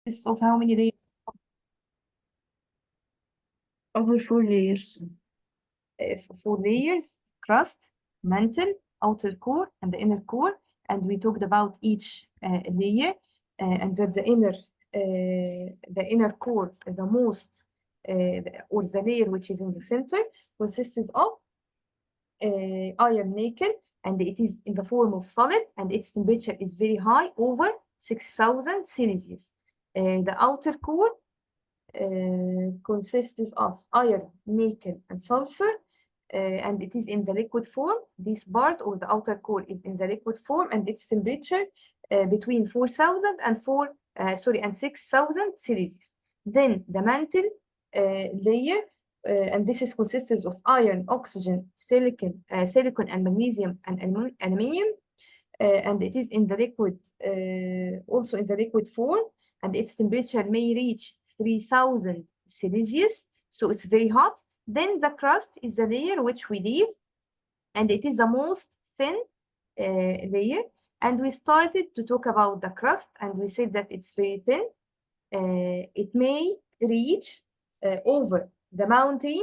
consists of how many layers? Over 4 layers. 4 layers: crust, mantle, outer core, and the inner core. And we talked about each layer, and that the inner core, the most, or the layer which is in the center, consists of iron nickel, and it is in the form of solid, and its temperature is very high, over 6,000 Celsius. The outer core consists of iron, nickel, and sulfur, and it is in the liquid form. This part, or the outer core, is in the liquid form, and its temperature between 4,000 and 6,000 Celsius. Then the mantle layer, and this is consists of iron, oxygen, silicon, and magnesium, and aluminium, and it is in the liquid, also in the liquid form, and its temperature may reach 3,000 Celsius, so it's very hot. Then the crust is the layer which we leave, and it is the most thin layer. And we started to talk about the crust, and we said that it's very thin. It may reach over the mountain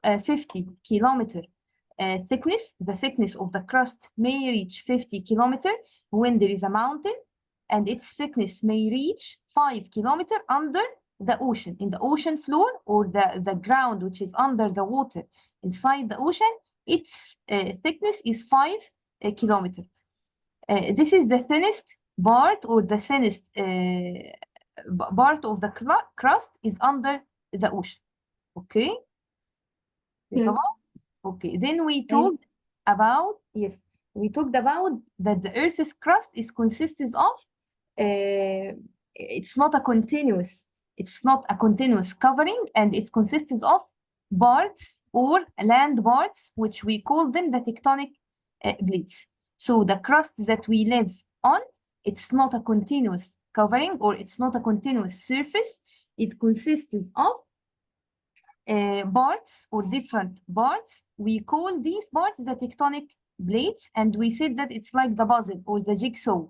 50 kilometer thickness. The thickness of the crust may reach 50 kilometer when there is a mountain, and its thickness may reach 5 kilometer under the ocean, in the ocean floor, or the ground which is under the water inside the ocean. Its thickness is 5 kilometer. This is the thinnest part, or the thinnest part of the crust is under the ocean. Okay? Yeah. Okay, then we talked about, we talked about that the Earth's crust is consists of, it's not a continuous covering, and it consists of parts, or land parts, which we call them the tectonic plates. So the crust that we live on, it's not a continuous covering, or it's not a continuous surface. It consists of parts, or different parts. We call these parts the tectonic plates, and we said that it's like the puzzle, or the jigsaw.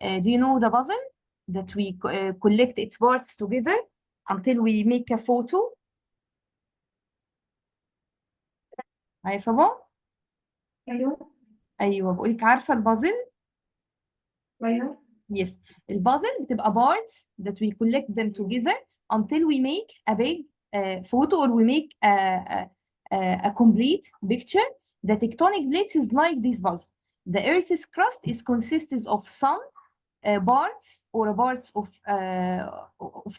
Do you know the puzzle? That we collect its parts together until we make a photo. هاي صبا؟ أيوه بقولك عارفة البازل؟ أيوه. Yes. البازل بتبقى parts that we collect them together until we make a big photo, or we make a complete picture. The tectonic plates is like this puzzle. The Earth's crust is consists of some parts, or parts of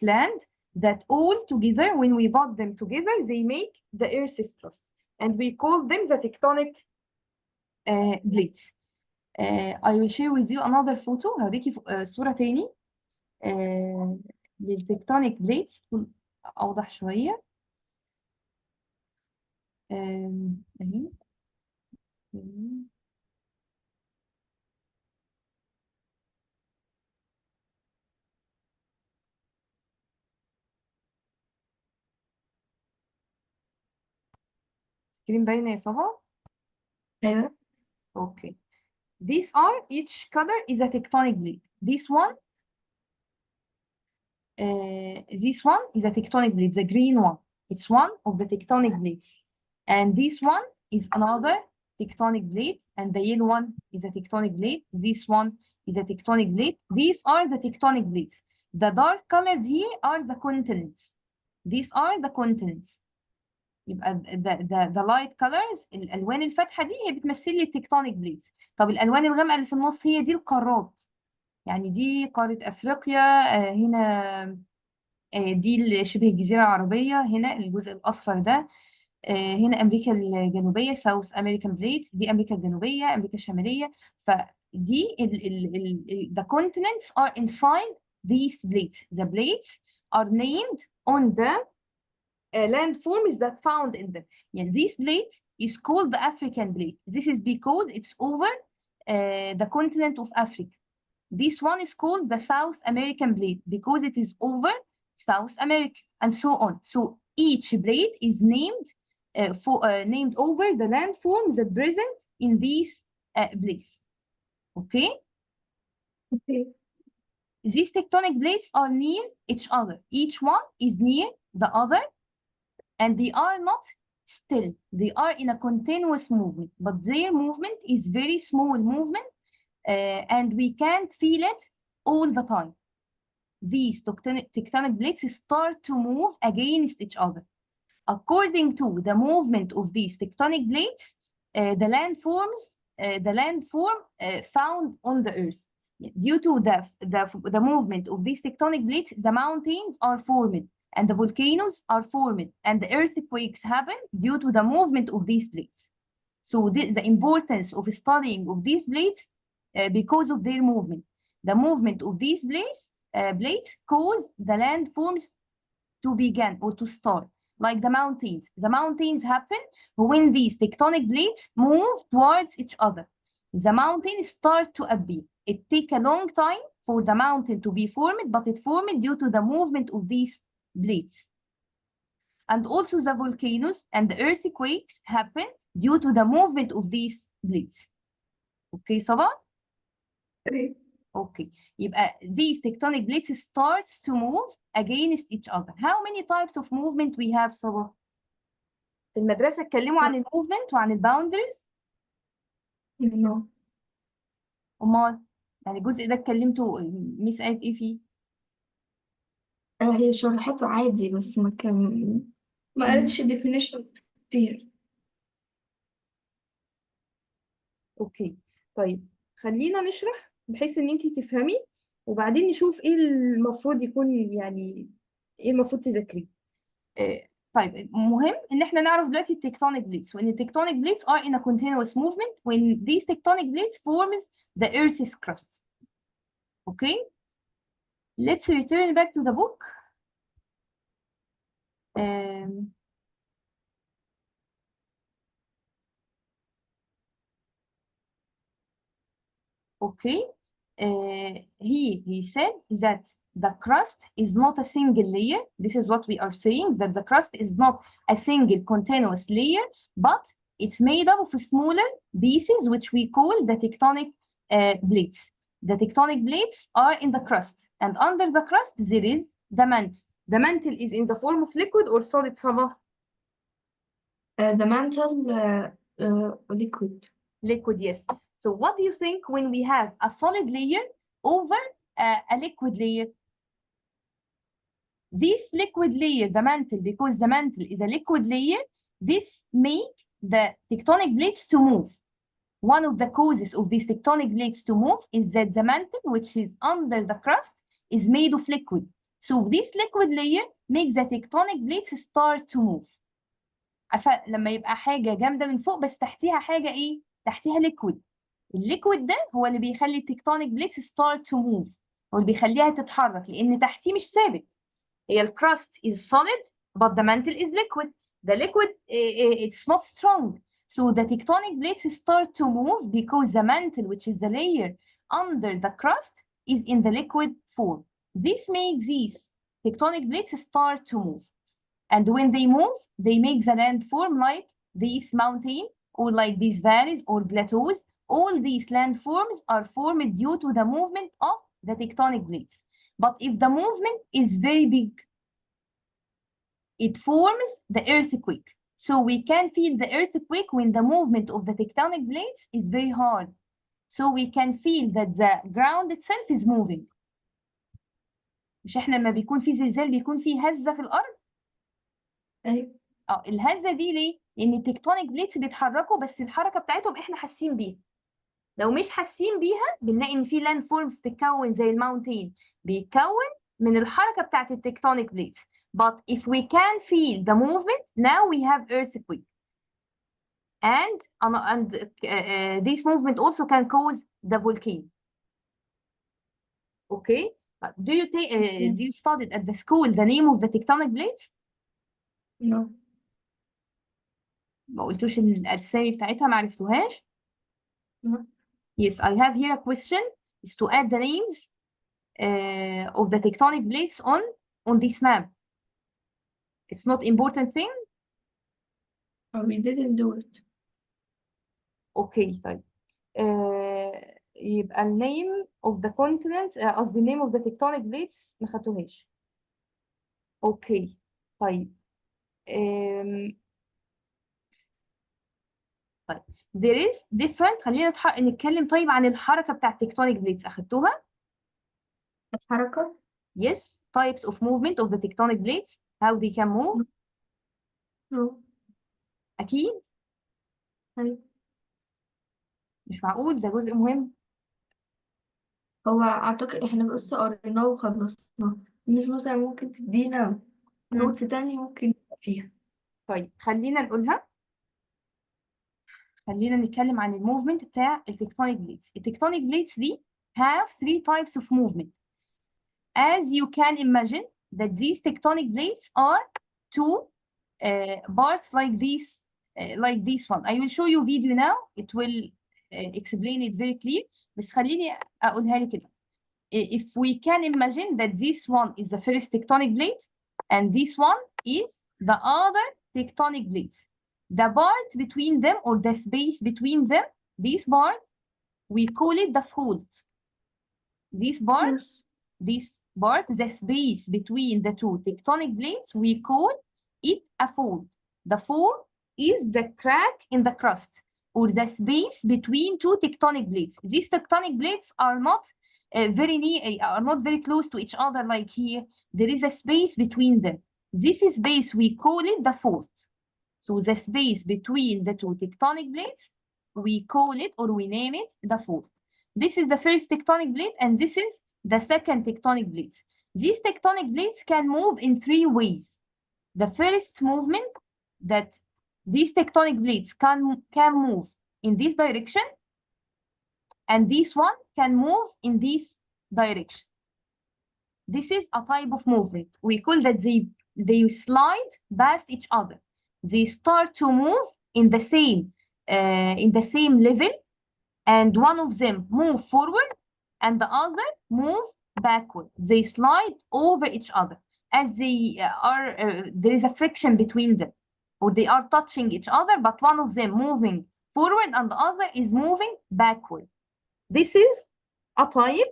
land, that all together, when we put them together, they make the Earth's crust, and we call them the tectonic plates. I will share with you another photo. هوريكي صورة تاني للتكتونيك بليتس تكون أوضح شوية. أهي. سكرين باينة يا صبا؟ أيوه. Okay. These are, each color is a tectonic plate. This one is a tectonic plate, the green one. It's one of the tectonic plates. And this one is another tectonic plate, and the yellow one is a tectonic plate. This one is a tectonic plate. These are the tectonic plates. The dark colored here are the continents. These are the continents. يبقى the light colors، الالوان الفاتحه دي هي بتمثل لي التكتونيك بليتس. طب الالوان الغامقه اللي في النص هي دي القارات، يعني دي قاره افريقيا، هنا دي شبه الجزيره العربيه، هنا الجزء الاصفر ده، هنا امريكا الجنوبيه ساوث امريكان بليت، دي امريكا الجنوبيه، امريكا الشماليه. فدي the continents are inside these plates. The plates are named on the landforms that found in them. Yeah, this plate is called the African plate. This is because it's over the continent of Africa. This one is called the South American plate because it is over South America, and so on. So each plate is named named over the landforms that present in this place. Okay? Okay. these tectonic plates are near each other. Each one is near the other, and they are not still. They are in a continuous movement, but their movement is very small movement, and we can't feel it all the time. These tectonic plates start to move against each other. According to the movement of these tectonic plates, the landform found on the Earth. Due to the movement of these tectonic plates, the mountains are formed, and the volcanoes are formed, and the earthquakes happen due to the movement of these plates. So the importance of studying of these plates because of their movement. The movement of these plates cause the landforms to begin or to start. Like the mountains. The mountains happen when these tectonic plates move towards each other. The mountains start to appear. It takes a long time for the mountain to be formed, but it formed due to the movement of these plates. And also the volcanoes and the earthquakes happen due to the movement of these plates. Okay, Sabah? Okay. يبقى these tectonic plates starts to move against each other. How many types of movement we have, صبا؟ في المدرسة اتكلموا عن الموفمنت وعن الباوندريز؟ No. أمال يعني الجزء ده اتكلمتوا ميس قالت إيه فيه؟ هي شرحته عادي بس ما قالتش definition كتير. اوكي طيب خلينا نشرح بحيث ان انت تفهمي وبعدين نشوف ايه المفروض يكون يعني ايه المفروض تذاكريه. طيب مهم ان احنا نعرف دلوقتي التكتونيك بليتس وان التكتونيك بليتس are in a continuous movement when these tectonic plates forms the earth's crust. Okay, let's return back to the book. Okay, he said that the crust is not a single layer. This is what we are saying, that the crust is not a single continuous layer, but it's made up of smaller pieces, which we call the tectonic plates. The tectonic plates are in the crust, and under the crust there is the mantle. The mantle is in the form of liquid or solid, Sabah? The mantle liquid. Liquid, yes. So what do you think when we have a solid layer over a liquid layer? This liquid layer, the mantle, because the mantle is a liquid layer, this make the tectonic plates to move. One of the causes of these tectonic plates to move is that the mantle, which is under the crust, is made of liquid. So this liquid layer makes the tectonic plates start to move. عارفة لما يبقى حاجة جامدة من فوق بس تحتيها حاجة إيه؟ تحتيها liquid. الليكويد ده هو اللي بيخلي التكتونيك بليتس start to move، هو اللي بيخليها تتحرك لأن تحتيه مش ثابت. هي الكراست is solid but the mantle is liquid. The liquid it's not strong. So the tectonic plates start to move because the mantle, which is the layer under the crust, is in the liquid form. This makes these tectonic plates start to move. And when they move, they make the landform like this mountain or like these valleys or plateaus. All these landforms are formed due to the movement of the tectonic plates. But if the movement is very big, it forms the earthquake. So we can feel the earthquake when the movement of the tectonic plates is very hard. So we can feel that the ground itself is moving. مش احنا لما بيكون في زلزال بيكون في هزة في الأرض؟ أيوة. الهزة دي ليه؟ لأن التكتونيك بليتس بيتحركوا بس الحركة بتاعتهم احنا حاسين بيها. لو مش حاسين بيها بنلاقي ان في لاند فورمز تتكون زي الماونتين بيتكون من الحركة بتاعت التكتونيك بليتس. But if we can feel the movement, now we have earthquake. And this movement also can cause the volcano. Okay? Do you study at the school the name of the tectonic plates? No. ما قلتوش الأسامي بتاعتها ما عرفتوهاش؟ No. Yes, I have here a question is to add the names of the tectonic plates on this map. It's not important thing. We didn't do it. Okay, طيب. يبقى ال name of the continent قصدي name of the tectonic plates ما خدتوهاش. اوكي طيب طيب there is different. خلينا نتكلم طيب عن الحركة بتاعت tectonic plates. أخدتوها؟ الحركة. Yes, types of movement of the tectonic plates, how they can move. no. أكيد أيوة. مش معقول، ده جزء مهم. هو أعتقد إحنا بس قريناه وخلصناه، مش مثلا ممكن تدينا نوتس تاني ممكن فيها. طيب خلينا نقولها. خلينا نتكلم عن الموفمنت بتاع التكتونيك بليتس. التكتونيك بليتس دي have three types of movement. As you can imagine that these tectonic plates are two parts like this one. I will show you video now. It will explain it very clear. بس خليني أقولها لي كده. If we can imagine that this one is the first tectonic plate and this one is the other tectonic plates. The part between them or the space between them, this part, we call it the fault. This part, yes. this part, the space between the two tectonic plates, we call it a fault. The fault is the crack in the crust or the space between two tectonic plates. These tectonic plates are not very close to each other like here. There is a space between them. This space we call it the fault. So the space between the two tectonic plates, we call it or we name it the fault. This is the first tectonic plate and this is the second tectonic plates. These tectonic plates can move in three ways. The first movement that these tectonic plates can move in this direction, and this one can move in this direction. This is a type of movement. We call that they slide past each other. They start to move in the same level, and one of them move forward and the other move backward. They slide over each other as they there is a friction between them, or they are touching each other, but one of them moving forward and the other is moving backward. This is a type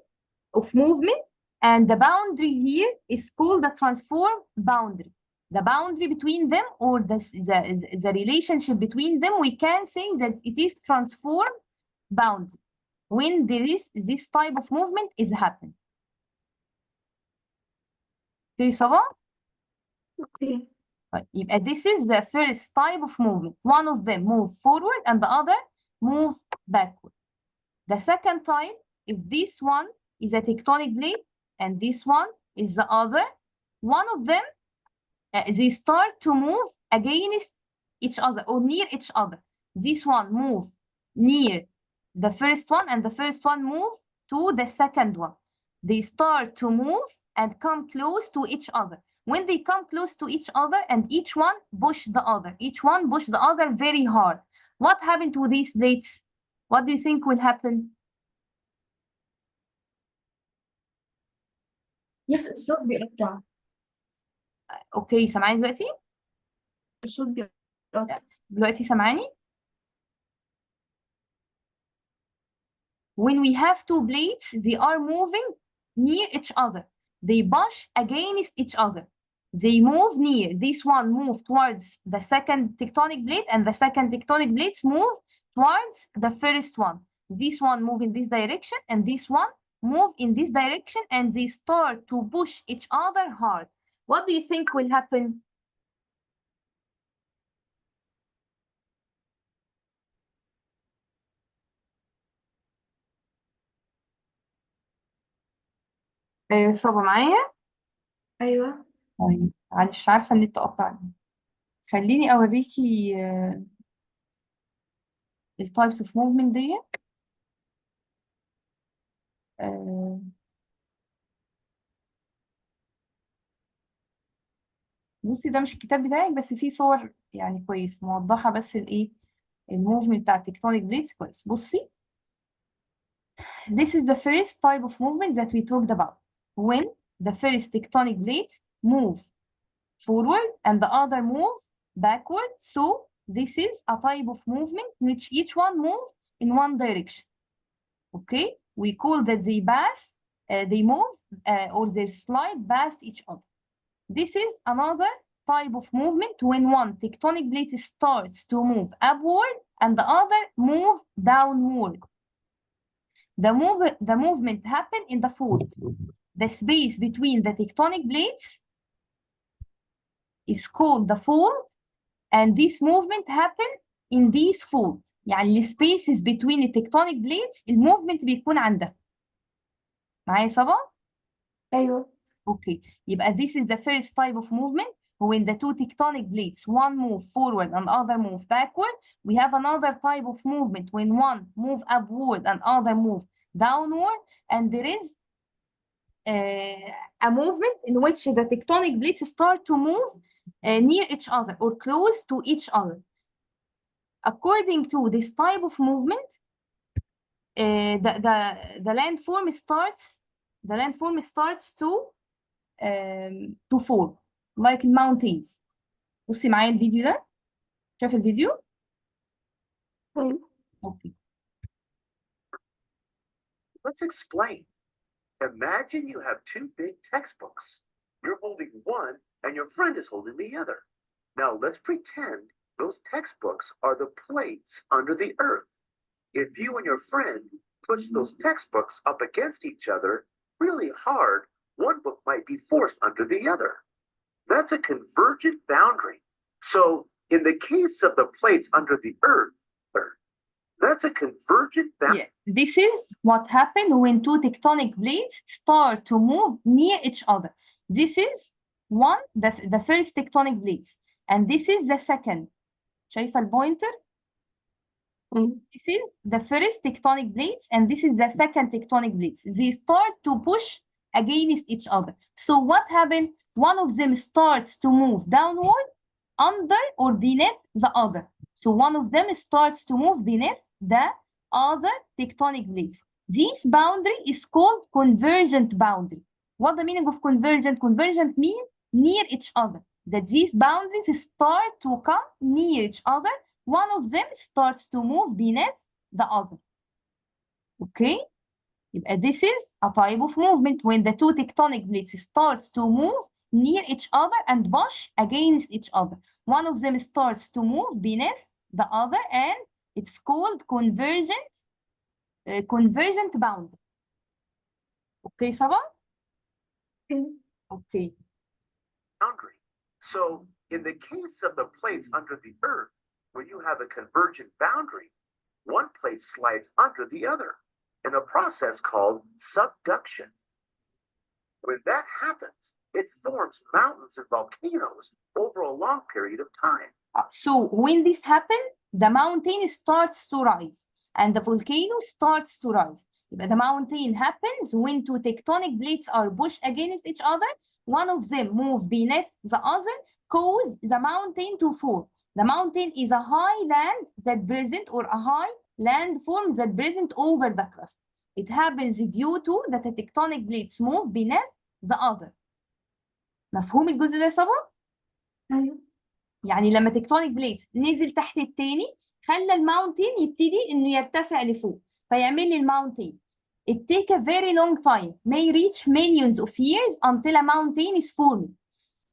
of movement, and the boundary here is called the transform boundary. The boundary between them, or the relationship between them, we can say that it is transform boundary when there is this type of movement is happening. Okay, صباح؟ Okay. طيب يبقى this is the first type of movement. One of them move forward and the other move backward. The second type, if this one is a tectonic plate and this one is the other, one of them they start to move against each other or near each other. This one move near the first one and the first one move to the second one. They start to move and come close to each other. When they come close to each other and each one push the other very hard. What happened to these plates? What do you think will happen? يس الصوت بيقطع. اوكي سامعاني دلوقتي؟ الصوت بيقطع. دلوقتي سامعاني؟ When we have two plates, they are moving near each other. They push against each other. They move near. This one move towards the second tectonic plate, and the second tectonic plates move towards the first one. This one move in this direction, and this one move in this direction, and they start to push each other hard. What do you think will happen? صعبة معايا؟ أيوة. طيب معلش عارفة النت قطعني. خليني أوريكي التايبس اوف موفمنت دي. بصي ده مش الكتاب بتاعك بس فيه صور يعني كويس موضحة بس الايه الموفمنت بتاع التكتونيك بليتس كويس. بصي this is the first type of movement that we talked about when the first tectonic plate move forward and the other move backward. So this is a type of movement in which each one moves in one direction. Okay, we call that they pass, they move, or they slide past each other. This is another type of movement when one tectonic plate starts to move upward and the other move downward. The movement happens in the fold. The space between the tectonic plates is called the fold, and this movement happens in these folds. يعني ال spaces between the tectonic plates الموفمنت بيكون عندها. معايا صبا؟ أيوة. Okay, يبقى this is the first type of movement when the two tectonic plates, one move forward and other move backward. We have another type of movement when one move upward and other move downward, and there is a movement in which the tectonic plates start to move near each other or close to each other. According to this type of movement, the landform starts to form like mountains. بصي معايا الفيديو ده، شايف الفيديو؟ أيوة. Okay. Let's explain. Imagine you have two big textbooks. You're holding one and your friend is holding the other. Now let's pretend those textbooks are the plates under the earth. If you and your friend push those textbooks up against each other really hard, one book might be forced under the other. That's a convergent boundary. So in the case of the plates under the earth, that's a convergent boundary. Yeah. This is what happened when two tectonic plates start to move near each other. This is the first tectonic plates, and this is the second. شايفة البوينتر؟ This is the first tectonic plates, and this is the second tectonic plates. They start to push against each other. So what happened? One of them starts to move downward, under or beneath the other. So one of them starts to move beneath the other tectonic plates. This boundary is called convergent boundary. What the meaning of convergent? Convergent means near each other. That these boundaries start to come near each other. One of them starts to move beneath the other. Okay? This is a type of movement when the two tectonic plates starts to move near each other and push against each other. One of them starts to move beneath the other, and it's called convergent boundary. Okay, Saba? Okay. Boundary. So in the case of the plates under the earth, when you have a convergent boundary, one plate slides under the other in a process called subduction. When that happens, it forms mountains and volcanoes over a long period of time. So when this happens, the mountain starts to rise and the volcano starts to rise. The mountain happens when two tectonic plates are pushed against each other. One of them moves beneath the other, cause the mountain to form. The mountain is a high land that present, or a high landform that present over the crust. It happens due to that the tectonic plates move beneath the other. مفهوم الجزء ده يا صبا؟ أيوة. يعني لما تكتونيك بليتس نزل تحت التاني خلى الماونتين يبتدي انه يرتفع لفوق فيعمل لي الماونتين. It take a very long time, may reach millions of years until a mountain is formed.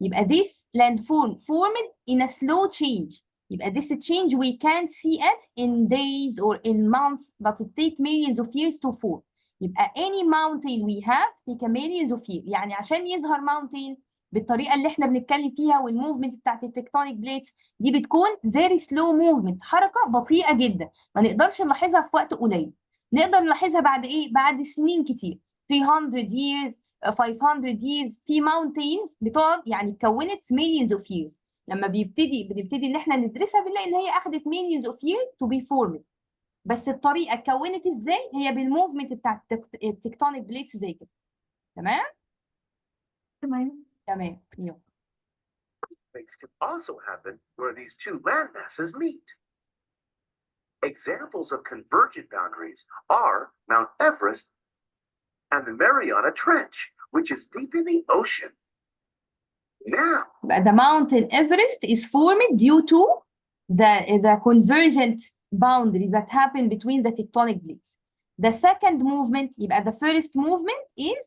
يبقى this landform formed in a slow change. يبقى this change we can't see it in days or in months, but it take millions of years to form. يبقى any mountain we have take a millions of years. يعني عشان يظهر mountain بالطريقه اللي احنا بنتكلم فيها والموفمنت بتاعت التكتونيك بليتس دي بتكون very slow movement، حركه بطيئه جدا ما نقدرش نلاحظها في وقت قليل. نقدر نلاحظها بعد ايه؟ بعد سنين كتير، 300 years 500 years. في mountains بتقعد يعني اتكونت في millions of years. لما بنبتدي ان احنا ندرسها بنلاقي ان هي اخذت millions of years to be formed. بس الطريقه اتكونت ازاي؟ هي بالموفمنت بتاعت التكتونيك بليتس زي كده. تمام؟ تمام. تمام. يلا. Earthquakes can also happen where these two land masses meet. Examples of convergent boundaries are Mount Everest and the Mariana Trench, which is deep in the ocean. Now, the mountain Everest is formed due to the convergent boundary that happen between the tectonic plates. The second movement يبقى the first movement is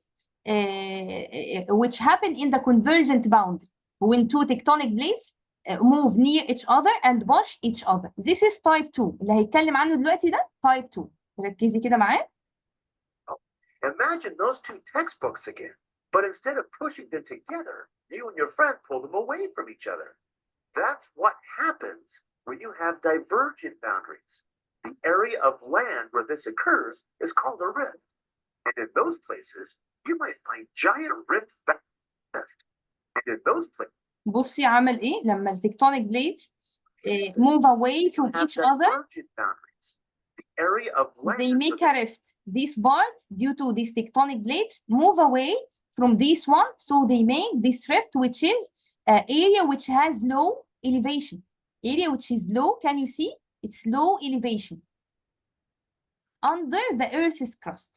which happen in the convergent boundary when two tectonic plates move near each other and push each other. This is type 2 اللي هيتكلم عنه دلوقتي ده type 2. ركزي كده معاه. Imagine those two textbooks again, but instead of pushing them together, you and your friend pull them away from each other. That's what happens when you have divergent boundaries. The area of land where this occurs is called a rift. And in those places, you might find giant rift. And in those places, بصي عمل ايه لما التكتونيك بليتس move away from each other. The area of land They make a rift. This part, due to these tectonic plates, move away from this one, so they make this rift, which is an area which has low elevation. Area which is low, can you see? It's low elevation under the Earth's crust.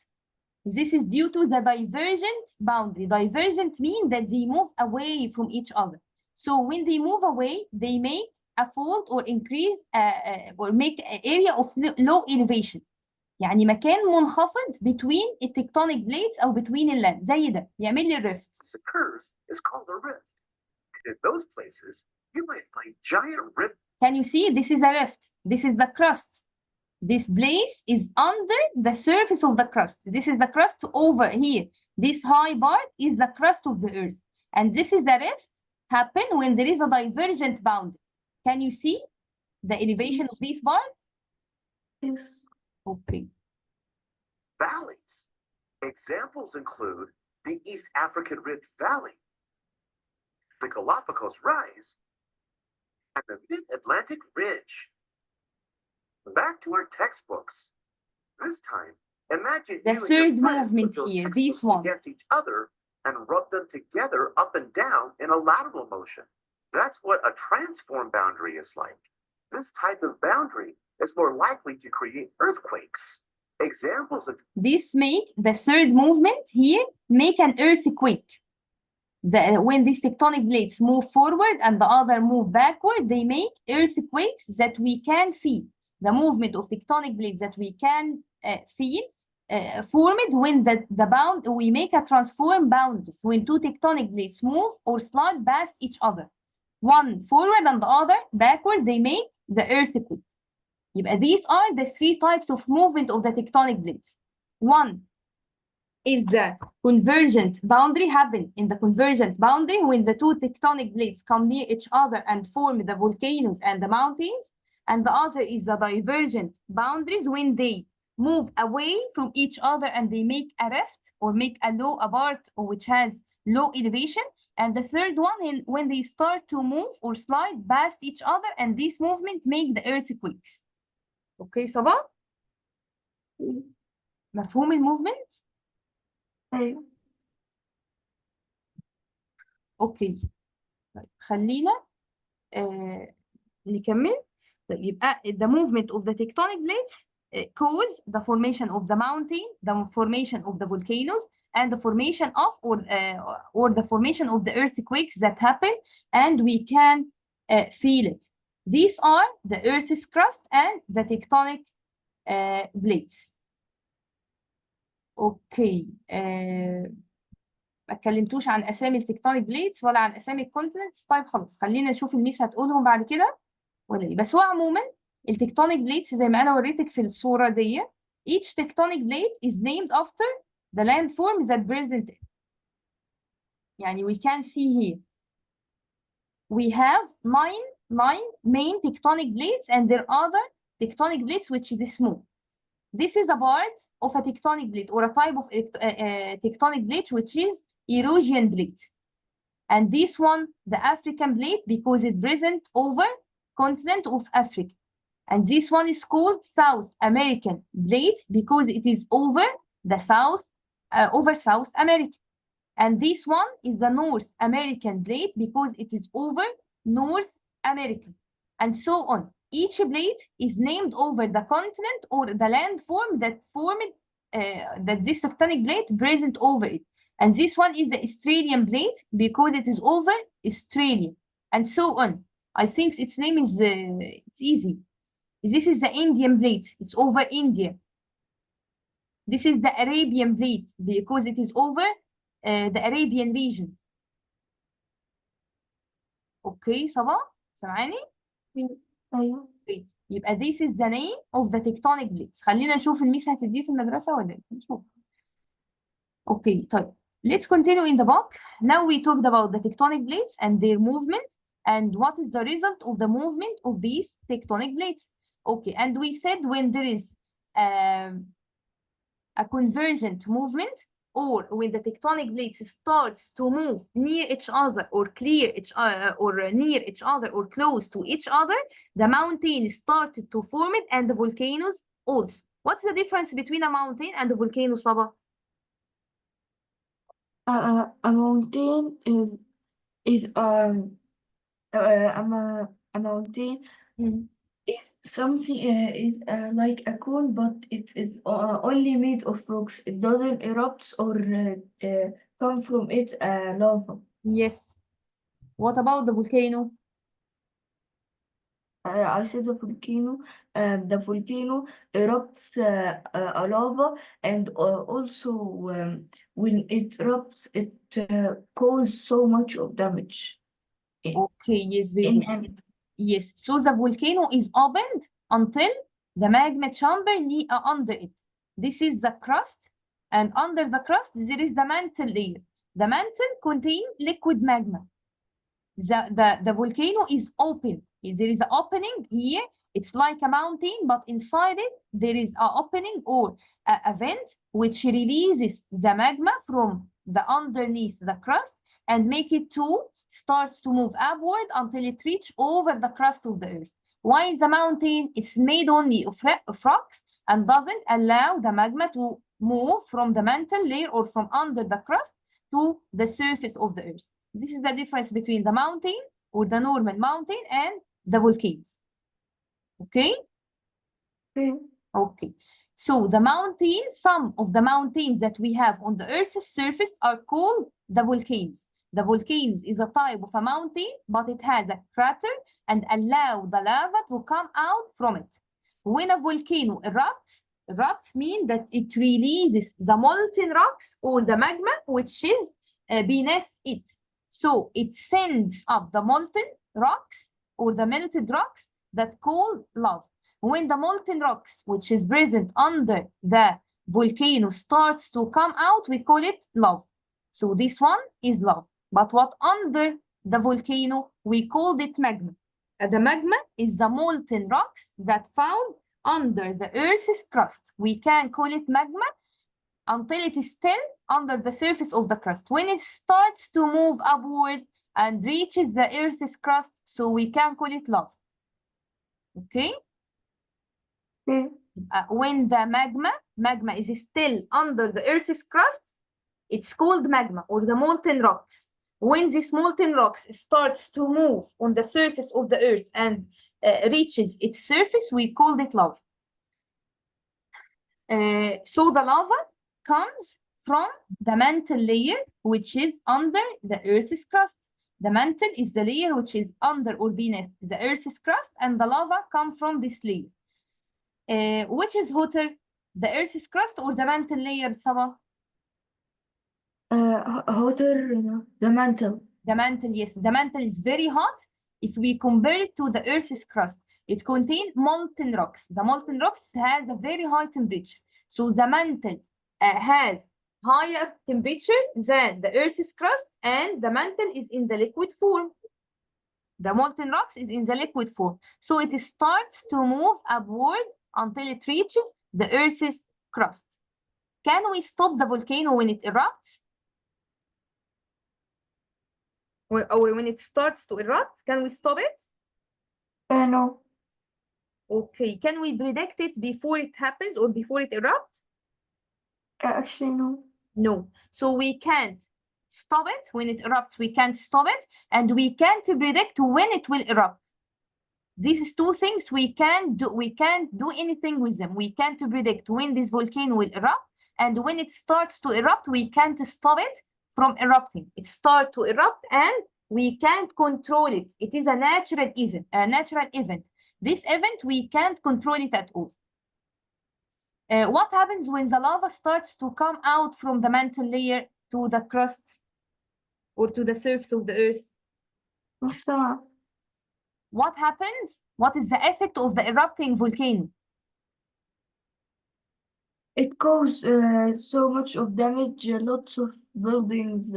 This is due to the divergent boundary. Divergent means that they move away from each other. So when they move away, they make a fault or increase or make an area of low elevation. يعني مكان منخفض between التكتونيك plates أو between اللاند زي ده يعمل لي الريفت. This occurs is called a rift. And in those places, you might find giant rifts. Can you see? This is a rift. This is the crust. This place is under the surface of the crust. This is the crust over here. This high part is the crust of the earth. And this is the rift happen when there is a divergent boundary. Can you see the elevation of this part? Yes. Okay. Valleys. Examples include the East African Rift Valley, the Galapagos Rise, and the Mid-Atlantic Ridge. Back to our textbooks. This time, imagine The you and third your friends movement put those here, textbooks this one. against each other and rub them together up and down in a lateral motion. That's what a transform boundary is like. This type of boundary is more likely to create earthquakes. Examples of This make the third movement here make an earthquake. When these tectonic plates move forward and the other move backward, they make earthquakes that we can feel. The movement of tectonic plates that we can feel formed when we make a transform boundaries. When two tectonic plates move or slide past each other. One forward and the other backward, they make the earthquake. يبقى these are the three types of movement of the tectonic plates. One is the convergent boundary happen in the convergent boundary when the two tectonic plates come near each other and form the volcanoes and the mountains. And the other is the divergent boundaries when they move away from each other and they make a rift or make a low part which has low elevation. And the third one is when they start to move or slide past each other and this movement make the earthquakes. Okay, صبا؟ مفهوم الموفمنت؟ أيوة. اوكي. طيب خلينا نكمل. طيب يبقى the movement of the tectonic plates cause the formation of the mountain, the formation of the volcanoes, and the formation of or the formation of the earthquakes that happen, and we can feel it. These are the Earth's crust and the tectonic plates. اوكي. ما اتكلمتوش عن اسامي التكتونيك بليتس ولا عن اسامي الكونتيننتس. طيب خلاص خلينا نشوف الميس هتقولهم بعد كده ولا ايه. بس هو عموما التكتونيك بليتس زي ما انا وريتك في الصوره دي. Each tectonic plate is named after the landform that present it. يعني we can see here we have nine main tectonic plates and there are other tectonic plates which is small. This is a part of a tectonic plate or a type of tectonic plate which is erosion plate. And this one, the African plate, because it present over continent of Africa. And this one is called South American plate because it is over the South America. And this one is the North American plate because it is over North America. And so on. Each plate is named over the continent or the landform that formed that this tectonic plate present over it. And this one is the Australian plate because it is over Australia, and so on. I think its name is it's easy. This is the Indian plate. It's over India. This is the Arabian plate because it is over the Arabian region. اوكي صبا سامعاني؟ أيوه. اوكي يبقى this is the name of the tectonic plates. خلينا نشوف الميس هتديه في المدرسة ولا ايه؟ نشوف. اوكي طيب let's continue in the book. Now we talked about the tectonic plates and their movement and what is the result of the movement of these tectonic plates. Okay, and we said when there is a convergent movement or when the tectonic plates starts to move near each other or clear each or near each other or close to each other, the mountain started to form it and the volcanoes also. What's the difference between a mountain and a volcano, Saba? A mountain is a mountain is something is like a cone, but it is only made of rocks. It doesn't erupt or come from it lava. Yes. What about the volcano? I said the volcano erupts lava, and also when it erupts, it causes so much of damage. Okay, yes, very In good. Yes, so the volcano is opened until the magma chamber under it. This is the crust, and under the crust there is the mantle layer. The mantle contains liquid magma. The volcano is open. There is an opening here. It's like a mountain, but inside it there is an opening or a vent which releases the magma from the underneath the crust and make it to starts to move upward until it reaches over the crust of the earth. Why is the mountain? It's made only of rocks and doesn't allow the magma to move from the mantle layer or from under the crust to the surface of the earth. This is the difference between the mountain or the normal mountain and the volcanoes. Okay? Okay. So the mountain, some of the mountains that we have on the earth's surface are called the volcanoes. The volcanoes is a type of a mountain, but it has a crater and allow the lava to come out from it. When a volcano erupts mean that it releases the molten rocks or the magma which is beneath it. So it sends up the molten rocks or the melted rocks that called lava. When the molten rocks which is present under the volcano starts to come out, we call it lava. So this one is lava. But what under the volcano, we called it magma. The magma is the molten rocks that found under the Earth's crust. We can call it magma until it is still under the surface of the crust. When it starts to move upward and reaches the Earth's crust, so we can call it lava. Okay? When the magma is still under the Earth's crust, it's called magma or the molten rocks. When this molten rocks starts to move on the surface of the earth and reaches its surface, we call it lava. So the lava comes from the mantle layer, which is under the earth's crust. The mantle is the layer which is under or beneath the earth's crust, and the lava comes from this layer. Which is hotter, the earth's crust or the mantle layer, Saba? Hotter, the mantle. The mantle, yes. The mantle is very hot if we compare it to the Earth's crust. It contains molten rocks. The molten rocks has a very high temperature. So the mantle has higher temperature than the Earth's crust, and the mantle is in the liquid form. The molten rocks is in the liquid form. So it starts to move upward until it reaches the Earth's crust. Can we stop the volcano when it erupts? Or when it starts to erupt, can we stop it? No. Okay, can we predict it before it happens or before it erupts? Actually, no. No. So we can't stop it when it erupts. We can't stop it, and we can't predict when it will erupt. These two things we can't do. We can't do anything with them. We can't predict when this volcano will erupt, and when it starts to erupt, we can't stop it from erupting. It starts to erupt and we can't control it. It is a natural event. This event, we can't control it at all. What happens when the lava starts to come out from the mantle layer to the crust or to the surface of the earth? مش سامعة. What happens? What is the effect of the erupting volcano? It causes so much of damage. Lots of buildings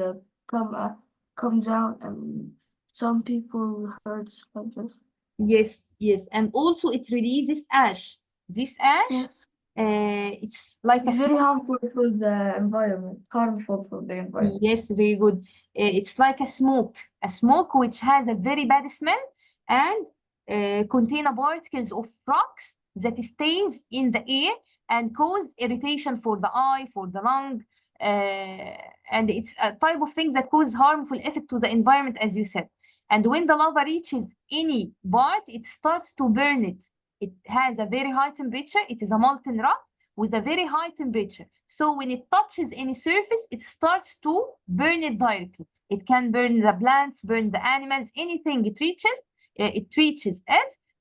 come down, and some people hurts like this. Yes, yes, and also it releases ash. This ash, Yes, it's like a it's very harmful for the environment. Harmful for the environment. Yes, very good. It's like a smoke which has a very bad smell and contain particles of rocks that stays in the air and cause irritation for the eye, for the lung, and it's a type of thing that cause harmful effect to the environment, as you said. And when the lava reaches any part, it starts to burn it. It has a very high temperature. It is a molten rock with a very high temperature. So when it touches any surface, it starts to burn it directly. It can burn the plants, burn the animals, anything it reaches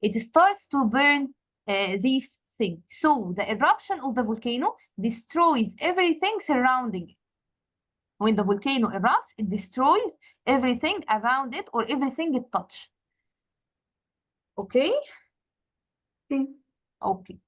it starts to burn these things. So the eruption of the volcano destroys everything surrounding it. When the volcano erupts, it destroys everything around it or everything it touches. Okay? Okay.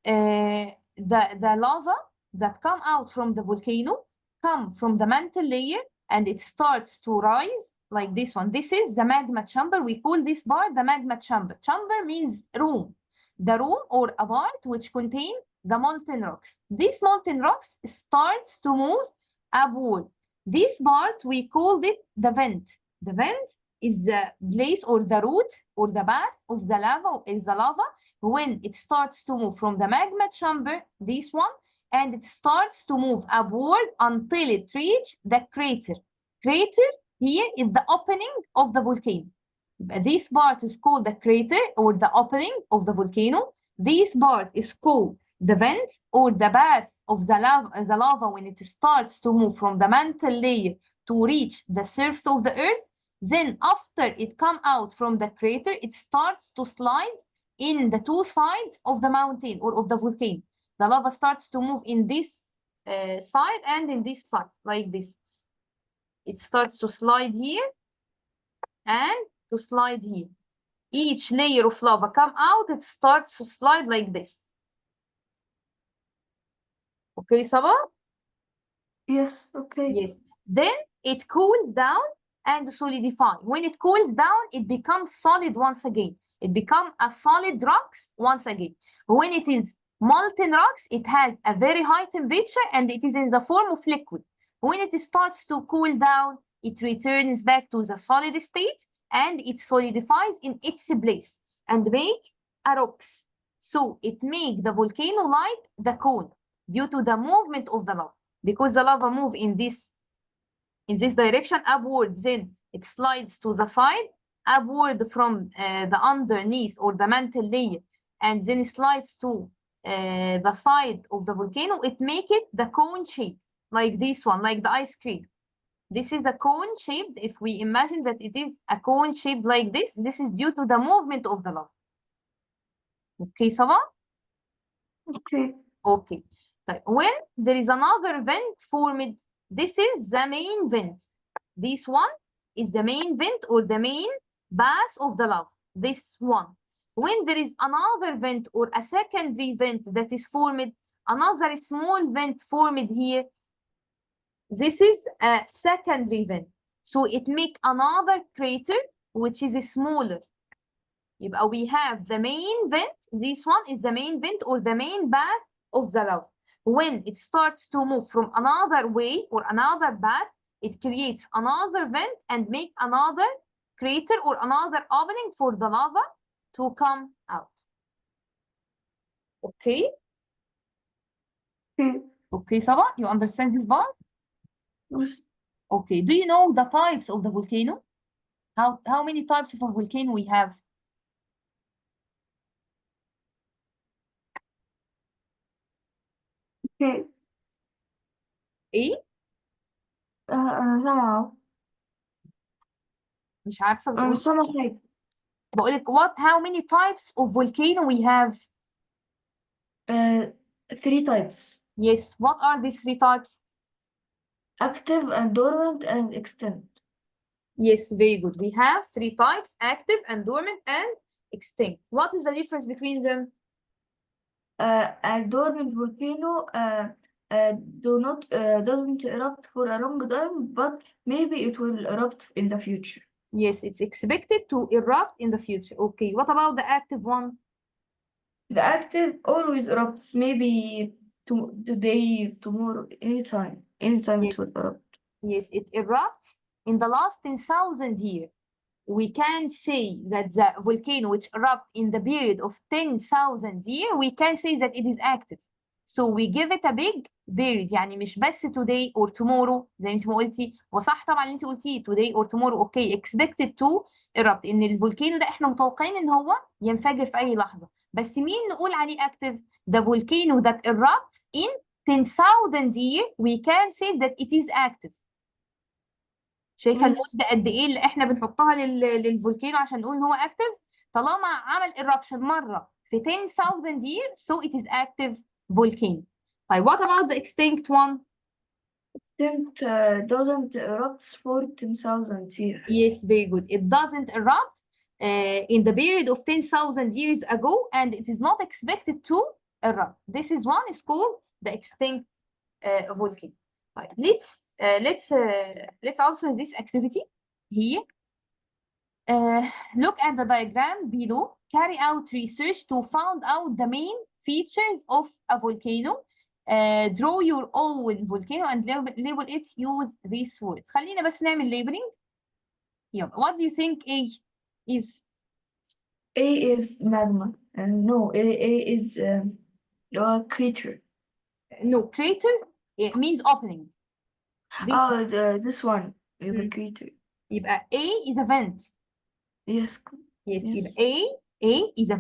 The lava that come out from the volcano come from the mantle layer and it starts to rise like this one. This is the magma chamber. We call this part the magma chamber. Chamber means room. The room or a part which contain the molten rocks. These molten rocks starts to move upward. This part we called it the vent. The vent is the place or the route or the path of the lava when it starts to move from the magma chamber, this one, and it starts to move upward until it reaches the crater. Crater here is the opening of the volcano. This part is called the crater or the opening of the volcano. This part is called the vent or the path of the lava when it starts to move from the mantle layer to reach the surface of the earth. Then after it comes out from the crater, it starts to slide in the two sides of the mountain or of the volcano. The lava starts to move in this side and in this side, like this. It starts to slide here and to slide here. Each layer of lava come out, it starts to slide like this. Okay, Saba? Yes, okay. Yes. Then it cools down and solidifies. When it cools down, it becomes solid once again. It becomes a solid rocks once again. When it is molten rocks, it has a very high temperature and it is in the form of liquid. When it starts to cool down, it returns back to the solid state and it solidifies in its place and make a rocks. So it makes the volcano like the cone due to the movement of the lava. Because the lava moves in this direction upward, then it slides to the side, upward from the underneath or the mantle layer, and then it slides to the side of the volcano. It make it the cone shape, like this one, like the ice cream. This is a cone shaped. If we imagine that it is a cone shaped like this is due to the movement of the lava. Okay, Saba? Okay. Okay. When there is another vent formed, this is the main vent. This one is the main vent or the main path of the lava. This one. When there is another vent or a secondary vent that is formed, another small vent formed here, this is a secondary vent. So it makes another crater which is smaller. We have the main vent. This one is the main vent or the main path of the lava. When it starts to move from another way or another path, it creates another vent and make another crater or another opening for the lava to come out. Okay? Okay, Saba, you understand this part? Yes. Okay, do you know the types of the volcano? How many types of a volcano we have? Okay. ايه؟ أنا سامعة. مش عارفة أنا بتقول. سامعة حاجة. بقولك how many types of volcano we have? Three types: Yes, what are these three types? active and dormant and extinct. Yes, very good. We have three types: active and dormant and extinct. What is the difference between them? A dormant volcano doesn't erupt for a long time, but maybe it will erupt in the future. Yes, it's expected to erupt in the future. Okay, what about the active one? The active always erupts, maybe today, tomorrow, anytime Yes. it will erupt. Yes, it erupts in the last 10,000 years. We can say that the volcano which erupt in the period of 10,000 years, we can say that it is active. So we give it a big period، يعني مش بس today or tomorrow زي ما انت ما قلتي، وصح طبعا اللي انت قلتيه today or tomorrow. okay, expected to erupt، ان الفولكانو ده احنا متوقعين ان هو ينفجر في اي لحظة. بس مين نقول عليه active؟ the volcano that erupts in 10,000 years we can say that it is active. شايفه المده قد ايه اللي احنا بنحطها للفولكانو عشان نقول ان هو اكتف؟ طالما عمل eruption مره في 10,000 years so it is active volcano. طيب what about the extinct one? Extinct doesn't erupt for 10,000 years. Yes, very good. It doesn't erupt in the period of 10,000 years ago and it is not expected to erupt. This is one is called the extinct volcano. طيب let's answer this activity here. Look at the diagram below. Carry out research to find out the main features of a volcano. Draw your own volcano and label it. Use these words. خلينا بس نعمل labeling. يلا. What do you think A is? A is magma. No, A is crater. No, crater it means opening. This one is the crater. يبقى A is a vent. Yes. Yes, Yes. يبقى A is a